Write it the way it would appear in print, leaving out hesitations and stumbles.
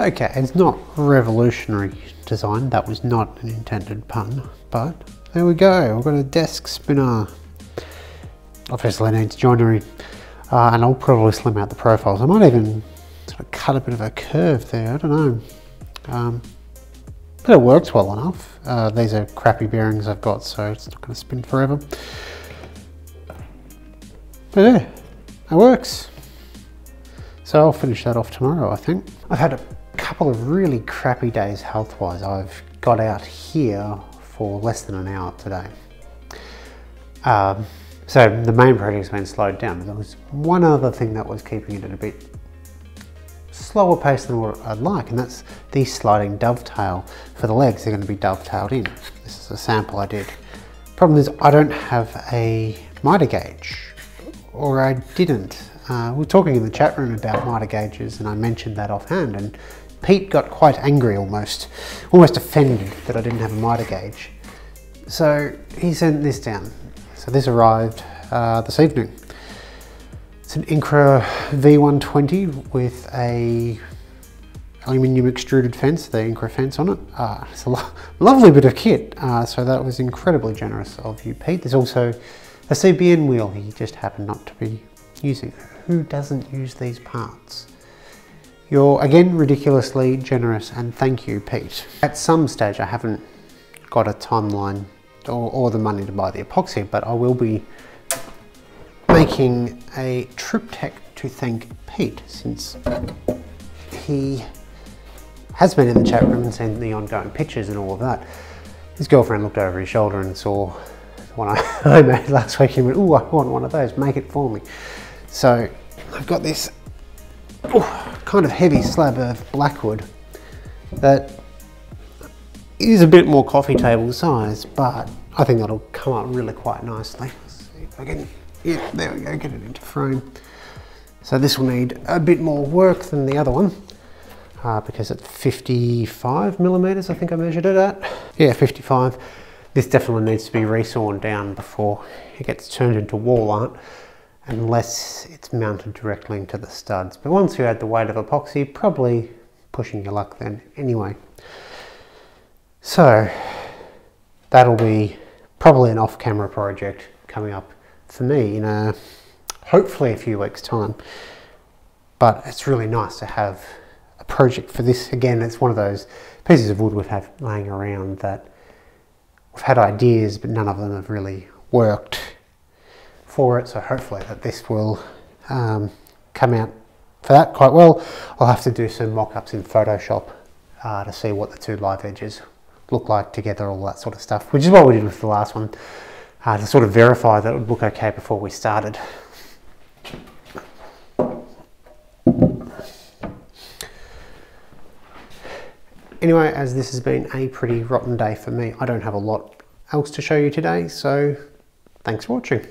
Okay, it's not revolutionary design, that was not an intended pun, but there we go, we've got a desk spinner. Obviously it needs joinery, and I'll probably slim out the profiles. I might even sort of cut a bit of a curve there, I don't know. But it works well enough. These are crappy bearings I've got, so it's not going to spin forever. But yeah, it works. So I'll finish that off tomorrow, I think. I've had a couple of really crappy days health-wise. I've got out here for less than an hour today. So the main project's been slowed down. There was one other thing that was keeping it at a bit slower pace than what I'd like, and that's the sliding dovetail for the legs. They're going to be dovetailed in. This is a sample I did. Problem is I don't have a miter gauge, or I didn't. We were talking in the chat room about miter gauges, and I mentioned that offhand, and Pete got quite angry, almost offended that I didn't have a miter gauge. So he sent this down. So this arrived this evening. It's an Incra V120 with a aluminium extruded fence, the Incra fence on it. It's a lovely bit of kit, so that was incredibly generous of you, Pete. There's also a CBN wheel he just happened not to be using. Who doesn't use these parts? You're, again, ridiculously generous, and thank you, Pete. At some stage, I haven't got a timeline or the money to buy the epoxy, but I will be making a triptych to thank Pete, since he has been in the chat room and seen the ongoing pictures and all of that. His girlfriend looked over his shoulder and saw the one I made last week and went, "Ooh, I want one of those, make it for me." So I've got this kind of heavy slab of blackwood that is a bit more coffee table size, but I think that'll come up really quite nicely. Let's see if I can, yeah, there we go, get it into frame. So this will need a bit more work than the other one, because it's 55 millimeters, I think I measured it at. Yeah, 55. This definitely needs to be resawn down before it gets turned into wall art, unless it's mounted directly into the studs. But once you add the weight of epoxy, probably pushing your luck then anyway. So that'll be probably an off-camera project coming up for me in hopefully a few weeks' time. But it's really nice to have a project for this. Again, it's one of those pieces of wood we've had laying around that we've had ideas, but none of them have really worked for it. So hopefully that this will come out for that quite well. I'll have to do some mock-ups in Photoshop to see what the two live edges look like together, all that sort of stuff, which is what we did with the last one, to sort of verify that it would look okay before we started. Anyway, as this has been a pretty rotten day for me, I don't have a lot else to show you today, so thanks for watching.